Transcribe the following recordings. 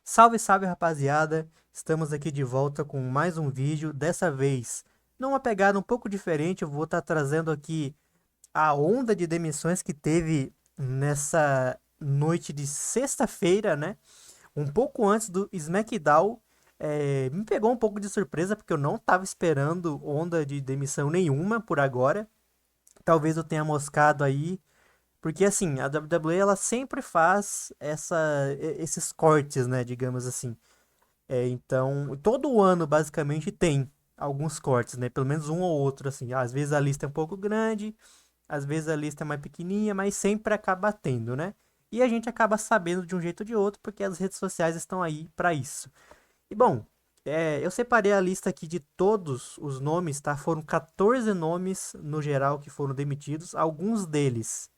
Salve, salve rapaziada! Estamos aqui de volta com mais um vídeo. Dessa vez, numa pegada um pouco diferente, eu vou estar trazendo aqui a onda de demissões que teve nessa noite de sexta-feira, né? Um pouco antes do SmackDown. Me pegou um pouco de surpresa porque eu não estava esperando onda de demissão nenhuma por agora. Talvez eu tenha moscado aí porque assim, a WWE ela sempre faz esses cortes, né, digamos assim. Então, todo ano basicamente tem alguns cortes, né? Pelo menos um ou outro, assim. Às vezes a lista é um pouco grande, às vezes a lista é mais pequenininha, mas sempre acaba tendo, né? E a gente acaba sabendo de um jeito ou de outro, porque as redes sociais estão aí para isso. E bom, eu separei a lista aqui de todos os nomes, tá? Foram 14 nomes no geral que foram demitidos. Alguns deles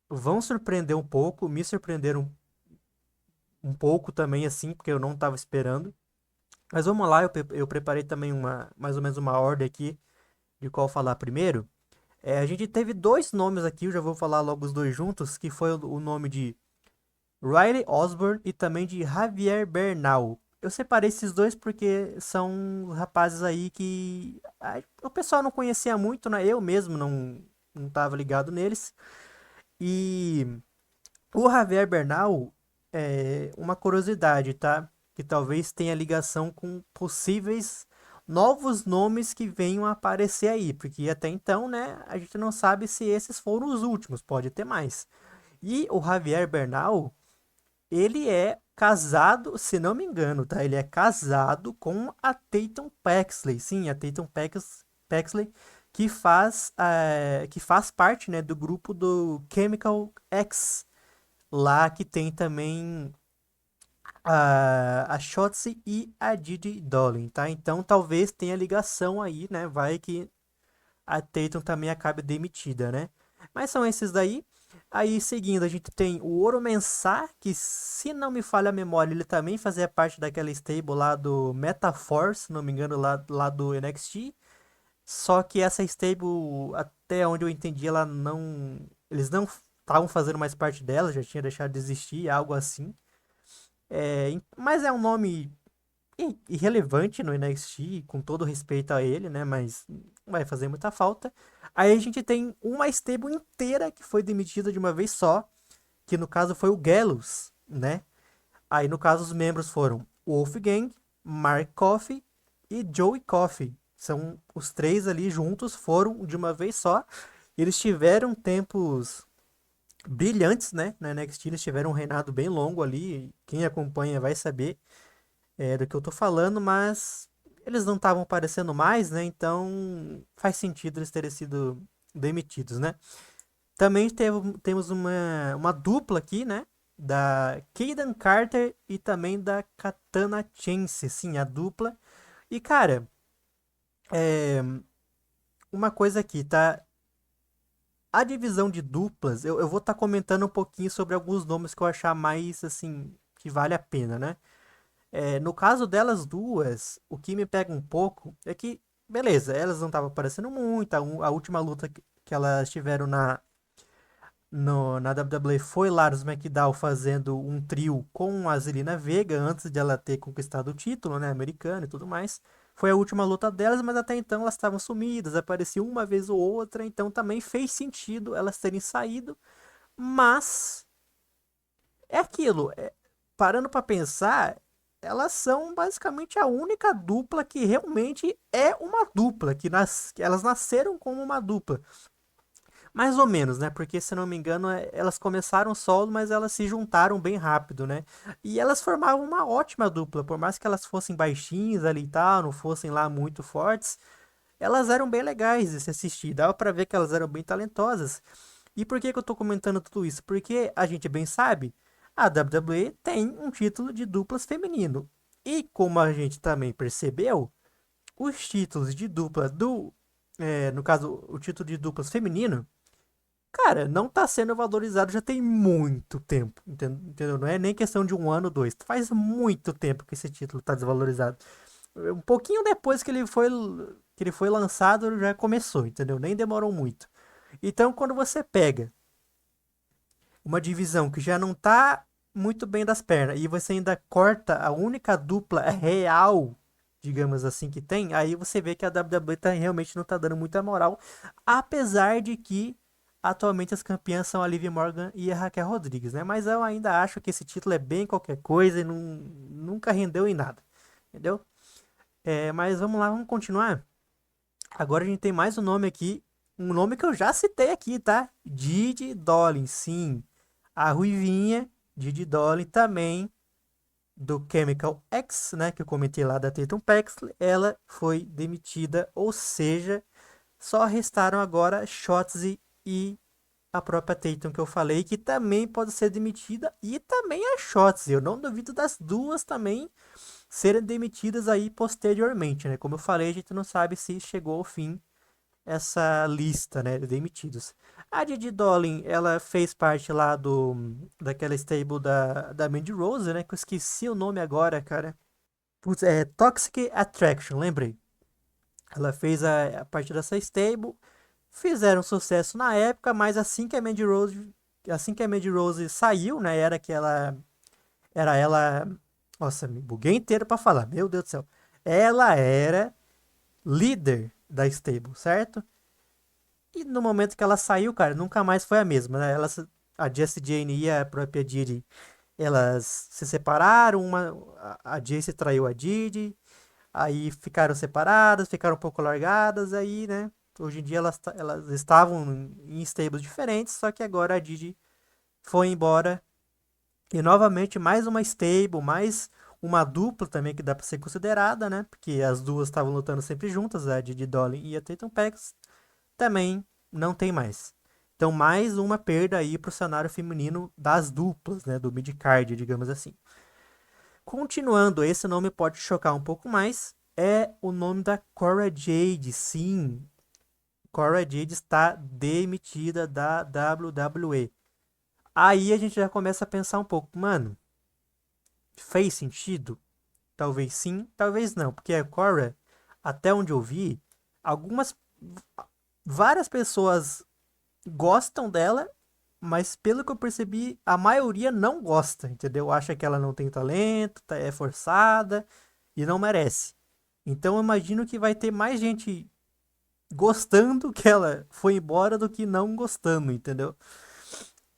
vão surpreender um pouco, me surpreenderam um pouco também, assim, porque eu não estava esperando. Mas vamos lá, eu preparei também mais ou menos uma ordem aqui de qual falar primeiro. A gente teve dois nomes aqui, eu já vou falar logo os dois juntos, que foi o nome de Riley Osborne e também de Javier Bernal. Eu separei esses dois porque são rapazes aí que o pessoal não conhecia muito, né? Eu mesmo não tava ligado neles. E o Javier Bernal é uma curiosidade, tá? Que talvez tenha ligação com possíveis novos nomes que venham a aparecer aí, porque até então, né, a gente não sabe se esses foram os últimos, pode ter mais. E o Javier Bernal, ele é casado, se não me engano, tá? Ele é casado com a Tatum Paxley. Sim, a Tatum Paxley que faz parte, né, do grupo do Chemical X, lá que tem também a Shotzi e a Didi Dolin, tá? Então talvez tenha ligação aí, né? Vai que a Tatum também acabe demitida, né? Mas são esses daí. Aí seguindo, a gente tem o Oro Mensah, que se não me falha a memória, ele também fazia parte daquela stable lá do Metaforce, se não me engano, lá do NXT. Só que essa stable, até onde eu entendi, ela não. Eles não estavam fazendo mais parte dela, já tinha deixado de existir, algo assim. Mas é um nome irrelevante no NXT, com todo respeito a ele, né? Mas não vai fazer muita falta. Aí a gente tem uma stable inteira que foi demitida de uma vez só, que no caso foi o Gallows, né? Aí no caso os membros foram Wolfgang, Mark Coffey e Joey Coffey. São os três ali juntos, foram de uma vez só. Eles tiveram tempos brilhantes, né? Na NXT eles tiveram um reinado bem longo ali. Quem acompanha vai saber do que eu tô falando, mas eles não estavam aparecendo mais, né? Então faz sentido eles terem sido demitidos, né? Também temos uma dupla aqui, né? Da Kaden Carter e também da Katana Chance, sim, a dupla. E cara, é, uma coisa aqui, tá? A divisão de duplas, eu vou estar comentando um pouquinho sobre alguns nomes que eu achar mais, assim, que vale a pena, né? No caso delas duas, o que me pega um pouco é que, beleza, elas não estavam aparecendo muito. A última luta que elas tiveram na WWE foi lá no SmackDown fazendo um trio com a Zelina Vega antes de ela ter conquistado o título, né, americano e tudo mais. Foi a última luta delas, mas até então elas estavam sumidas, apareciam uma vez ou outra, então também fez sentido elas terem saído, mas é aquilo, parando pra pensar, elas são basicamente a única dupla que realmente é uma dupla, que elas nasceram como uma dupla. Mais ou menos, né? Porque, se não me engano, elas começaram solo, mas elas se juntaram bem rápido, né? E elas formavam uma ótima dupla, por mais que elas fossem baixinhas ali e tal, não fossem lá muito fortes, elas eram bem legais de se assistir, dava pra ver que elas eram bem talentosas. E por que que eu tô comentando tudo isso? Porque a gente bem sabe, a WWE tem um título de duplas feminino. E como a gente também percebeu, os títulos de dupla no caso, o título de duplas feminino, cara, não tá sendo valorizado já tem muito tempo, entendeu? Não é nem questão de um ano, dois. Faz muito tempo que esse título tá desvalorizado. Um pouquinho depois que ele foi lançado, já começou, entendeu? Nem demorou muito. Então, quando você pega uma divisão que já não tá. muito bem das pernas e você ainda corta a única dupla real, digamos assim, que tem, aí você vê que a WWE realmente não tá dando muita moral, apesar de que atualmente as campeãs são a Liv Morgan e a Raquel Rodrigues, né? Mas eu ainda acho que esse título é bem qualquer coisa e nunca rendeu em nada, entendeu? Mas vamos lá, vamos continuar. Agora a gente tem mais um nome aqui, um nome que eu já citei aqui, tá? Didi Dolin, sim. A Ruivinha, Didi Dolin também, do Chemical X, né? Que eu comentei lá da Tatum Paxley, ela foi demitida, ou seja, só restaram agora Shotzi e a própria Tatum que eu falei, que também pode ser demitida, e também a Shotzi. Eu não duvido das duas também serem demitidas aí posteriormente, né? Como eu falei, a gente não sabe se chegou ao fim essa lista, né, de demitidos. A Didi Dolin, ela fez parte lá daquela stable da Mandy Rose, né, que eu esqueci o nome agora, cara. Putz, é Toxic Attraction, lembrei. Ela fez a parte dessa stable, fizeram sucesso na época, mas assim que a Mandy Rose saiu, né, era ela, nossa, me buguei inteiro pra falar, meu Deus do céu. Ela era líder da stable, certo? E no momento que ela saiu, cara, nunca mais foi a mesma, né? A Jessie Jane e a própria Didi, elas se separaram, a Jessie traiu a Didi, aí ficaram separadas, ficaram um pouco largadas, aí, né? Hoje em dia elas estavam em stables diferentes, só que agora a Didi foi embora. E novamente mais uma stable, mais uma dupla também que dá pra ser considerada, né? Porque as duas estavam lutando sempre juntas, a Didi Dolin e a Tatum Pax também não tem mais. Então, mais uma perda aí pro cenário feminino das duplas, né? Do mid-card, digamos assim. Continuando, esse nome pode chocar um pouco mais. É o nome da Cora Jade. Sim, Cora Jade está demitida da WWE. Aí a gente já começa a pensar um pouco, mano, fez sentido? Talvez sim, talvez não. Porque a Cora, até onde eu vi, algumas. Várias pessoas gostam dela, mas pelo que eu percebi, a maioria não gosta, entendeu? Acha que ela não tem talento, é forçada e não merece. Então eu imagino que vai ter mais gente gostando que ela foi embora do que não gostando, entendeu?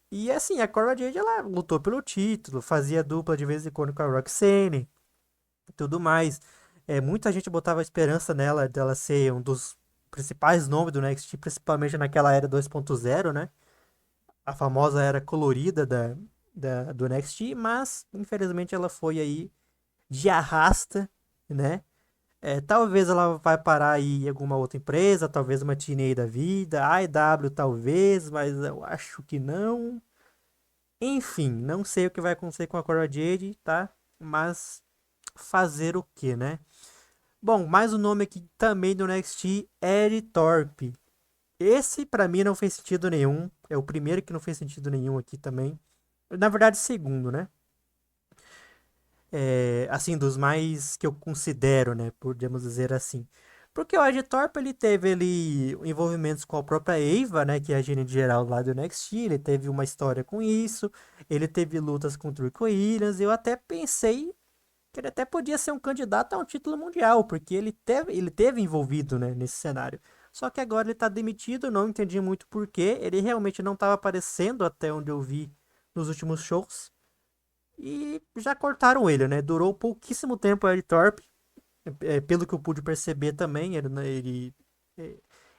E assim, a Cora Jade ela lutou pelo título, fazia dupla de vez em quando com a Roxane e tudo mais. Muita gente botava esperança nela, dela ser um dos principais nomes do NXT, principalmente naquela era 2.0, né? A famosa era colorida do NXT, mas infelizmente ela foi aí de arrasta, né? Talvez ela vai parar aí em alguma outra empresa, talvez uma TNA da vida, a AEW talvez, mas eu acho que não. Enfim, não sei o que vai acontecer com a Cora Jade, tá? Mas fazer o que, né? Bom, mais um nome aqui também do NXT, Eric Thorpe. Esse pra mim não fez sentido nenhum. É o primeiro que não fez sentido nenhum aqui também. Na verdade, segundo, né? Assim, dos mais que eu considero, né? Podemos dizer assim. Porque o Ed Thorpe, ele teve envolvimentos com a própria Eva, né? Que é a gerente geral lá do NXT. Ele teve uma história com isso. Ele teve lutas com o Trick Williams. Eu até pensei que ele até podia ser um candidato a um título mundial. Porque ele teve envolvido, né, nesse cenário. Só que agora ele tá demitido. Não entendi muito por quê. Ele realmente não estava aparecendo até onde eu vi nos últimos shows. E já cortaram ele, né? Durou pouquíssimo tempo o Eric Thorpe, pelo que eu pude perceber também. É,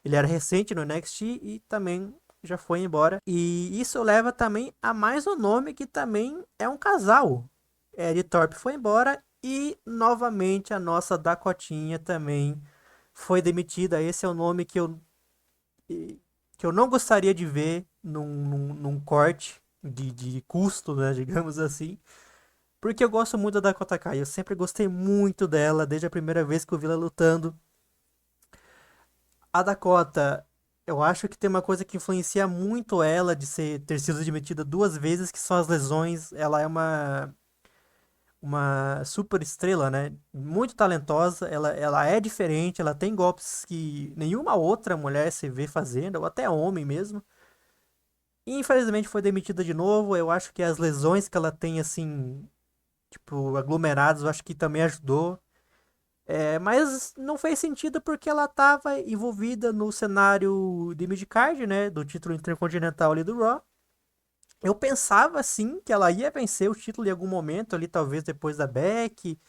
ele era recente no NXT e também já foi embora. E isso leva também a mais um nome que também é um casal. Eric Thorpe foi embora e novamente a nossa Dakotinha também foi demitida. Esse é o nome que eu não gostaria de ver num corte de custo, né? Digamos assim. Porque eu gosto muito da Dakota Kai. Eu sempre gostei muito dela, desde a primeira vez que eu vi ela lutando. A Dakota, eu acho que tem uma coisa que influencia muito ela de ter sido admitida duas vezes, que são as lesões. Ela é uma super estrela, né? Muito talentosa. Ela é diferente, ela tem golpes que nenhuma outra mulher se vê fazendo, ou até homem mesmo. Infelizmente foi demitida de novo. Eu acho que as lesões que ela tem, assim, tipo, aglomerados, eu acho que também ajudou. Mas não fez sentido porque ela estava envolvida no cenário de midcard, né? Do título intercontinental ali do Raw. Eu pensava, sim, que ela ia vencer o título em algum momento ali, talvez depois da Becky,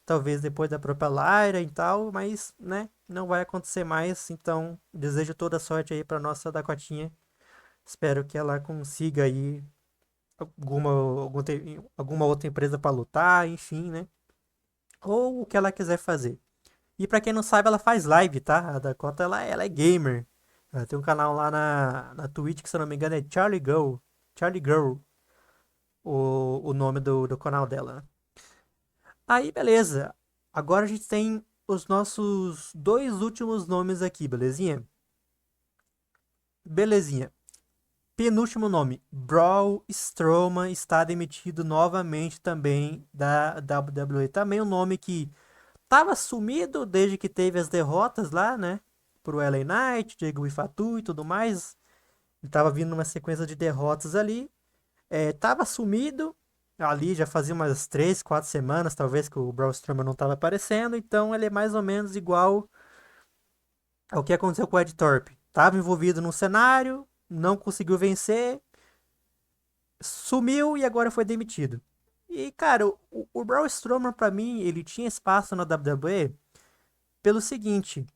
talvez depois da própria Lyra e tal, mas, né, não vai acontecer mais. Então, desejo toda sorte aí pra nossa Dakotinha. Espero que ela consiga aí alguma outra empresa pra lutar, enfim, né? Ou o que ela quiser fazer. E pra quem não sabe, ela faz live, tá? A Dakota, ela é gamer. Ela tem um canal lá na Twitch que, se eu não me engano, é Charlie Girl. Charlie Girl, o nome do canal dela, né? Aí, beleza. Agora a gente tem os nossos dois últimos nomes aqui, belezinha? Belezinha. Penúltimo nome. Braun Strowman está demitido novamente também da WWE. Também um nome que tava sumido desde que teve as derrotas lá, né? Pro LA Knight, Diego Fatu e tudo mais. Ele tava vindo numa sequência de derrotas ali. Tava sumido. Ali já fazia umas 3, 4 semanas, talvez, que o Braun Strowman não tava aparecendo. Então ele é mais ou menos igual ao que aconteceu com o Ed Thorpe. Tava envolvido num cenário, não conseguiu vencer, sumiu e agora foi demitido. E, cara, o Braun Strowman, pra mim, ele tinha espaço na WWE pelo seguinte: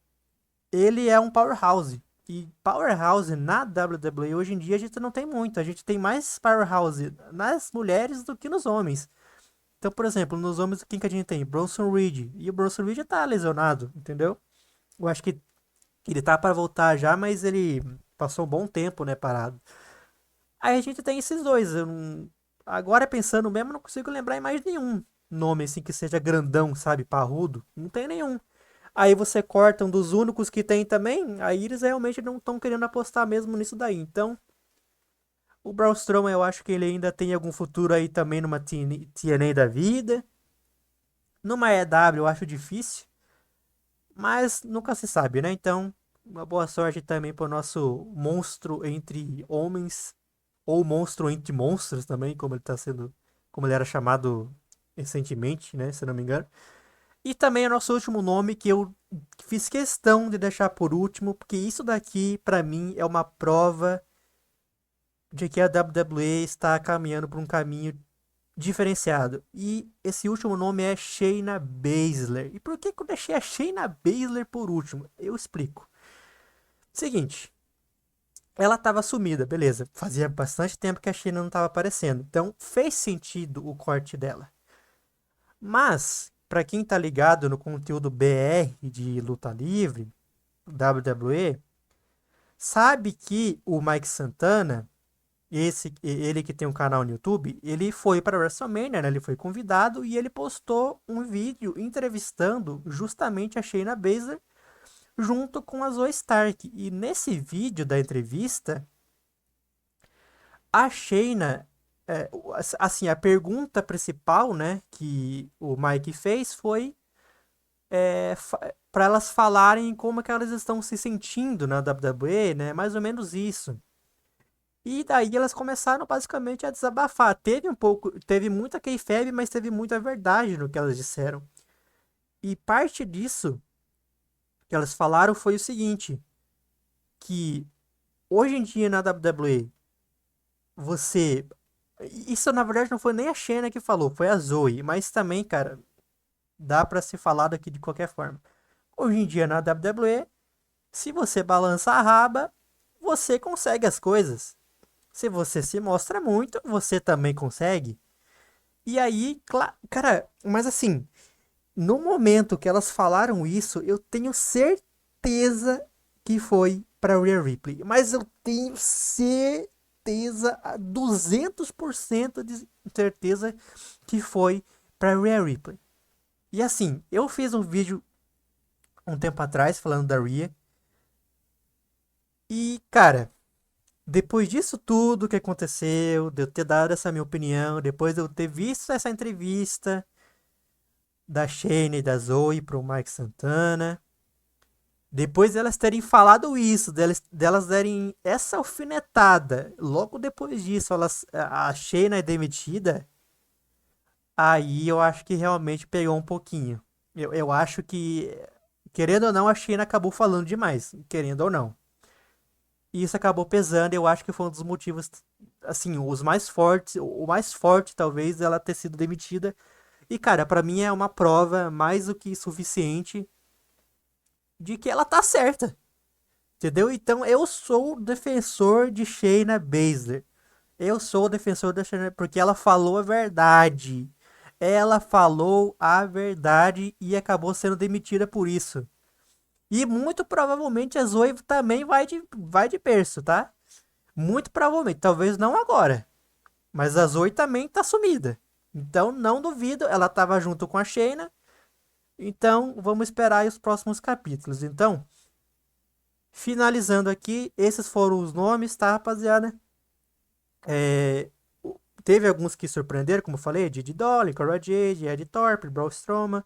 ele é um powerhouse. E powerhouse na WWE hoje em dia a gente não tem muito. A gente tem mais powerhouse nas mulheres do que nos homens. Então, por exemplo, nos homens, quem que a gente tem? Bronson Reed. E o Bronson Reed tá lesionado, entendeu? Eu acho que ele tá para voltar já, mas ele passou um bom tempo, né, parado. Aí a gente tem esses dois. Agora pensando mesmo, não consigo lembrar em mais nenhum nome assim que seja grandão, sabe, parrudo. Não tem nenhum. Aí você corta um dos únicos que tem também, aí eles realmente não estão querendo apostar mesmo nisso daí. Então, o Braun Strowman eu acho que ele ainda tem algum futuro aí também numa TNA da vida. Numa EW eu acho difícil, mas nunca se sabe, né? Então, uma boa sorte também pro nosso monstro entre homens, ou monstro entre monstros também, como ele tá sendo, como ele era chamado recentemente, né? Se não me engano. E também o nosso último nome que eu fiz questão de deixar por último, porque isso daqui para mim é uma prova de que a WWE está caminhando por um caminho diferenciado. E esse último nome é Shayna Baszler. E por que eu deixei a Shayna Baszler por último? Eu explico. Seguinte, ela estava sumida, beleza. Fazia bastante tempo que a Shayna não estava aparecendo. Então fez sentido o corte dela. Mas, para quem tá ligado no conteúdo BR de luta livre, WWE, sabe que o Mike Santana, ele que tem um canal no YouTube, ele foi para WrestleMania, né? Ele foi convidado e ele postou um vídeo entrevistando justamente a Shayna Baszler junto com a Zoe Stark. E nesse vídeo da entrevista, a Shayna, assim, a pergunta principal, né, que o Mike fez foi para elas falarem como é que elas estão se sentindo na WWE, né? Mais ou menos isso. E daí elas começaram basicamente a desabafar. Teve um pouco, teve muita kayfabe, mas teve muita verdade no que elas disseram. E parte disso que elas falaram foi o seguinte, que hoje em dia na WWE, você isso na verdade não foi nem a Shayna que falou, foi a Zoe, mas também, cara, dá pra ser falado aqui de qualquer forma. Hoje em dia na WWE, se você balança a raba, você consegue as coisas. Se você se mostra muito, você também consegue. E aí, cara, mas assim, no momento que elas falaram isso, eu tenho certeza que foi para Rhea Ripley. Mas eu tenho certeza, a 200% de certeza que foi para Rhea Ripley. E assim, eu fiz um vídeo um tempo atrás falando da Rhea. E, cara, depois disso tudo que aconteceu, de eu ter dado essa minha opinião, depois de eu ter visto essa entrevista da Shane e da Zoe pro Mike Santana, Depois delas terem falado isso, delas derem essa alfinetada, logo depois disso, a Shayna é demitida, aí eu acho que realmente pegou um pouquinho. Eu acho que, querendo ou não, a Shayna acabou falando demais, querendo ou não. E isso acabou pesando, eu acho que foi um dos motivos, assim, os mais fortes, o mais forte talvez, ela ter sido demitida. E cara, pra mim é uma prova mais do que suficiente de que ela tá certa. Entendeu? Então eu sou o defensor de Shayna Baszler. Eu sou o defensor da Shayna porque ela falou a verdade. Ela falou a verdade e acabou sendo demitida por isso. E muito provavelmente a Zoe também vai de berço, tá? Muito provavelmente, talvez não agora. Mas a Zoe também tá sumida. Então não duvido, ela tava junto com a Shayna. Então vamos esperar aí os próximos capítulos. Então, finalizando aqui, esses foram os nomes, tá, rapaziada? É, teve alguns que surpreenderam, como eu falei, Didi Dolly, Cora Jade, Ed Thorpe, Braun Strowman,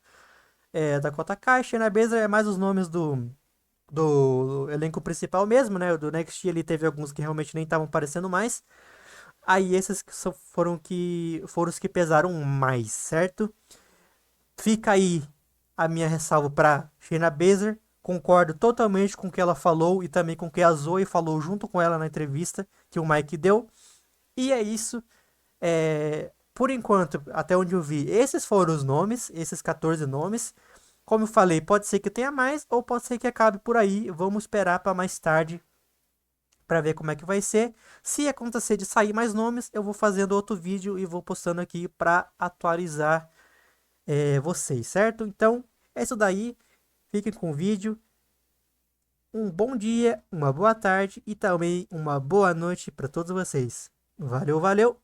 Dakota Kai, Shayna Baszler, é mais os nomes do elenco principal mesmo, né? O do NXT ele teve alguns que realmente nem estavam aparecendo mais. Aí esses foram os que pesaram mais, certo? Fica aí a minha ressalva para Shayna Baszler. Concordo totalmente com o que ela falou e também com o que a Zoe falou junto com ela na entrevista que o Mike deu. E é isso. Por enquanto, até onde eu vi, esses foram os nomes, esses 14 nomes. Como eu falei, pode ser que tenha mais ou pode ser que acabe por aí. Vamos esperar para mais tarde para ver como é que vai ser. Se acontecer de sair mais nomes, eu vou fazendo outro vídeo e vou postando aqui para atualizar vocês, certo? Então, é isso daí. Fiquem com o vídeo. Um bom dia, uma boa tarde e também uma boa noite para todos vocês. Valeu, valeu!